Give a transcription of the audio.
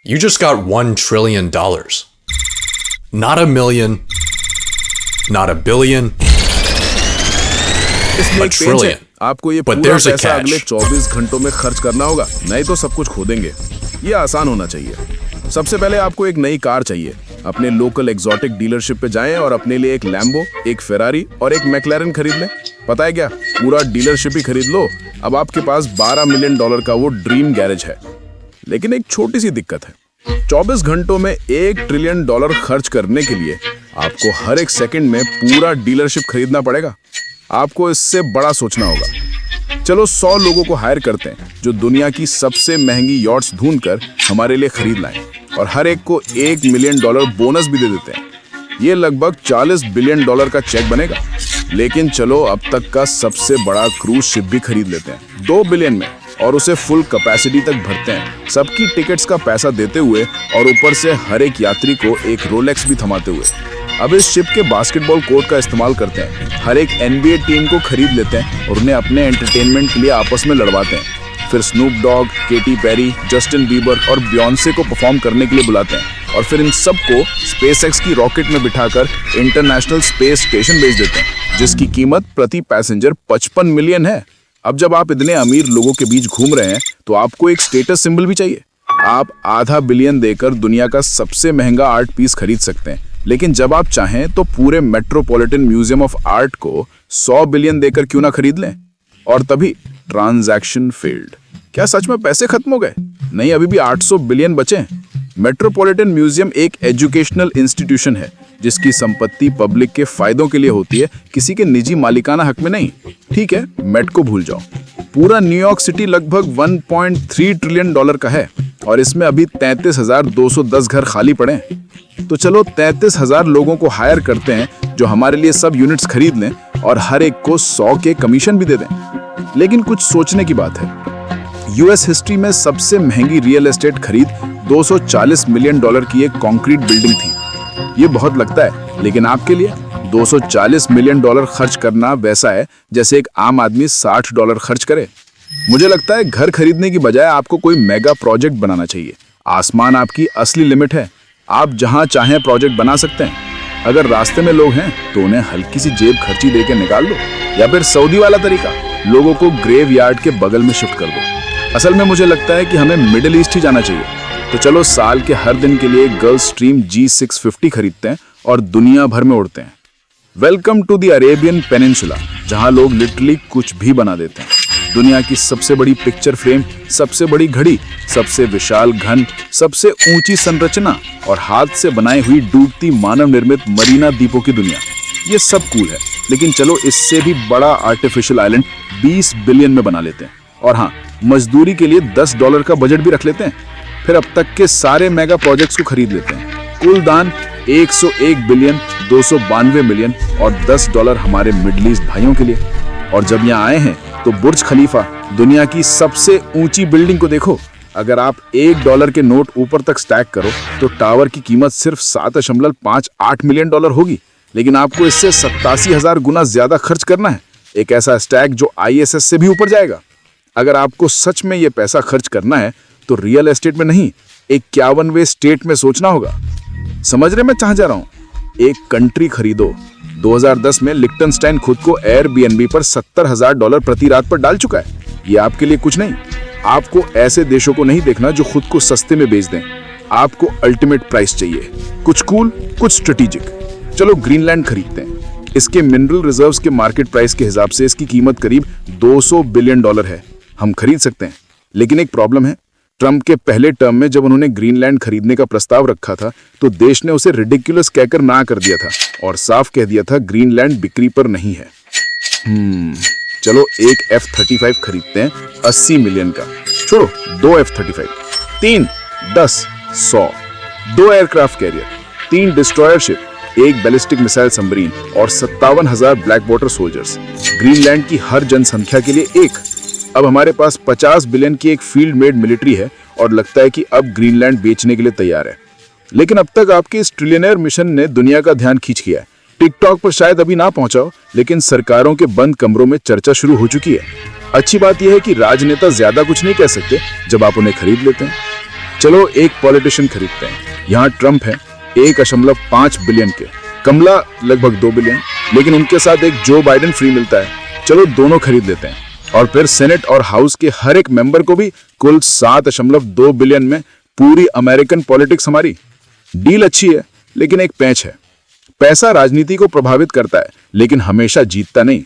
You just got $1 trillion. Not a million, not a billion, a trillion. आपको ये But पूरा there's a पैसा catch. अगले 24 घंटों में खर्च करना होगा, नहीं तो सब कुछ खो देंगे। ये आसान होना चाहिए। सबसे पहले आपको एक नई कार चाहिए। अपने लोकल एग्जॉटिक डीलरशिप पे जाएं और अपने लिए एक लैम्बो, एक फेरारी और एक मैक्लारेन खरीद लें। पता है क्या, पूरा डीलरशिप ही खरीद लो। अब आपके पास $12 मिलियन का वो ड्रीम गैरेज है। लेकिन एक छोटी सी दिक्कत है, 24 घंटों में $1 ट्रिलियन खर्च करने के लिए आपको हर एक सेकंड में पूरा डीलरशिप खरीदना पड़ेगा। आपको इससे बड़ा सोचना होगा। चलो 100 लोगों को हायर करते हैं जो दुनिया की सबसे महंगी यॉट्स ढूंढकर हमारे लिए खरीद लाएं और हर एक को $1 मिलियन बोनस भी दे देते हैं। ये लगभग $40 बिलियन का चेक बनेगा। लेकिन चलो अब तक का सबसे बड़ा क्रूज शिप भी खरीद लेते हैं 2 बिलियन में, और उसे फुल कैपेसिटी तक भरते हैं, सबकी टिकट्स का पैसा देते हुए और ऊपर से हर एक यात्री को एक रोलेक्स भी थमाते हुए। अब इस शिप के बास्केटबॉल कोर्ट का इस्तेमाल करते हैं, हर एक NBA टीम को खरीद लेते हैं और उन्हें अपने एंटरटेनमेंट के लिए आपस में लड़वाते हैं। फिर Snoop Dogg, Katy Perry, Justin Bieber और बियॉन्से को परफॉर्म करने के लिए बुलाते हैं और फिर इन सबको स्पेसएक्स की रॉकेट में बिठाकर इंटरनेशनल स्पेस स्टेशन भेज देते हैं, जिसकी कीमत प्रति पैसेंजर 55 मिलियन है। अब जब आप इतने अमीर लोगों के बीच घूम रहे हैं तो आपको एक स्टेटस सिंबल भी चाहिए। आप $500 बिलियन देकर दुनिया का सबसे महंगा आर्ट पीस खरीद सकते हैं, लेकिन जब आप चाहें तो पूरे मेट्रोपॉलिटन म्यूजियम ऑफ आर्ट को $100 बिलियन देकर क्यों ना खरीद लें। और तभी ट्रांजैक्शन फेल्ड। क्या सच में पैसे खत्म हो गए? नहीं, अभी भी 800 बिलियन बचे हैं। मेट्रोपॉलिटन म्यूजियम एक एजुकेशनल इंस्टीट्यूशन है जिसकी संपत्ति पब्लिक के फायदों के लिए होती है, किसी के निजी मालिकाना हक में नहीं। ठीक है, मेट को भूल जाओ। पूरा न्यूयॉर्क सिटी लगभग $1.3 ट्रिलियन का है और इसमें अभी 33,210 घर खाली पड़े हैं। तो चलो 33,000 लोगों को हायर करते हैं जो हमारे लिए सब यूनिट्स खरीद लें और हर एक को 100 के कमीशन भी दे दें। लेकिन कुछ सोचने की बात है। यूएस हिस्ट्री में सबसे महंगी रियल एस्टेट खरीद $240 मिलियन की एक कंक्रीट बिल्डिंग थी। ये बहुत लगता है, लेकिन आपके लिए $240 मिलियन खर्च करना वैसा है जैसे एक आम आदमी $60 खर्च करे। मुझे लगता है घर खरीदने की बजाय आपको कोई मेगा प्रोजेक्ट बनाना चाहिए। आसमान आपकी असली लिमिट है, आप जहां चाहें प्रोजेक्ट बना सकते हैं। अगर रास्ते में लोग हैं तो उन्हें हल्की सी जेब खर्ची देके निकाल दो, या फिर सऊदी वाला तरीका, लोगों को ग्रेव यार्ड के बगल में शिफ्ट कर दो। असल में मुझे लगता है कि हमें मिडिल ईस्ट ही जाना चाहिए। तो चलो साल के हर दिन के लिए गल्फ स्ट्रीम G650 खरीदते हैं और दुनिया भर में उड़ते हैं। Welcome to the Arabian peninsula, जहां लोग लिटरली कुछ भी बना देते हैं। दुनिया की सबसे बड़ी पिक्चर फ्रेम, सबसे बड़ी घड़ी, सबसे विशाल घन, सबसे ऊंची संरचना और हाथ से बनाई हुई डूबती मानव निर्मित मरीना द्वीपों की दुनिया, ये सब कूल है। लेकिन चलो इससे भी बड़ा आर्टिफिशियल आइलैंड 20 बिलियन में बना लेते हैं, और हाँ, मजदूरी के लिए $10 का बजट भी रख लेते हैं। फिर अब तक के सारे मेगा प्रोजेक्ट्स को खरीद लेते हैं। कुल दान $101 बिलियन, $292 मिलियन और $10 हमारे मिडिल ईस्ट भाइयों के लिए। और जब यहाँ आए हैं तो बुर्ज खलीफा, दुनिया की सबसे ऊंची बिल्डिंग को देखो। अगर आप $1 के नोट ऊपर तक स्टैक करो तो टावर की कीमत सिर्फ $7.58 मिलियन होगी, लेकिन आपको इससे 87,000 गुना ज्यादा खर्च करना है। एक ऐसा स्टैक जो ISS से भी ऊपर जाएगा। अगर आपको सच में ये पैसा खर्च करना है तो रियल एस्टेट में नहीं, 51वें स्टेट में सोचना होगा। समझ रहे मैं कहां जा रहा हूं? एक कंट्री खरीदो। 2010 में लिक्टनस्टाइन खुद को एयरबीएनबी पर $70,000 प्रति रात पर डाल चुका है। ये आपके लिए कुछ नहीं। आपको ऐसे देशों को नहीं देखना जो खुद को सस्ते में बेच दें। आपको अल्टीमेट प्राइस चाहिए, कुछ कूल, कुछ स्ट्रेटेजिक। चलो ग्रीनलैंड खरीदते हैं। इसके मिनरल रिजर्व्स के मार्केट प्राइस के हिसाब से इसकी कीमत करीब $200 बिलियन है। हम खरीद सकते हैं, लेकिन एक प्रॉब्लम है। ट्रंप के पहले टर्म में जब उन्होंने ग्रीनलैंड खरीदने का प्रस्ताव रखा था तो देश ने उसे रिडिकुलस कहकर ना कर दिया था और साफ कह दिया था ग्रीनलैंड बिक्री पर नहीं है। चलो एक F-35 खरीदते हैं 80 मिलियन का। छोड़ो 2 F-35, 3, 10, 100, 2 aircraft carrier, 3 destroyer ship, 1 ballistic missile submarine और 57,000 ब्लैक वाटर सोल्जर्स। ग्रीनलैंड की हर जनसंख्या के लिए एक। अब हमारे पास 50 बिलियन की एक फील्ड मेड मिलिट्री है और लगता है कि अब ग्रीनलैंड बेचने के लिए तैयार है। लेकिन अब तक आपके इस ट्रिलियनर मिशन ने दुनिया का ध्यान खींच लिया है। टिकटॉक पर शायद अभी ना पहुंचाओ, लेकिन सरकारों के बंद कमरों में चर्चा शुरू हो चुकी है। अच्छी बात यह है कि राजनेता ज्यादा कुछ नहीं कह सकते जब आप उन्हें खरीद लेते हैं। चलो एक पॉलिटिशियन खरीदते हैं। यहाँ ट्रंप है 1.5 बिलियन के, कमला लगभग 2 बिलियन, लेकिन उनके साथ एक जो बाइडेन फ्री मिलता है। चलो दोनों खरीद लेते हैं और फिर सेनेट और हाउस के हर एक मेंबर को भी कुल 7.2 बिलियन में पूरी अमेरिकन पॉलिटिक्स हमारी। डील अच्छी है, लेकिन एक पैंच है। पैसा राजनीति को प्रभावित करता है, लेकिन हमेशा जीतता नहीं।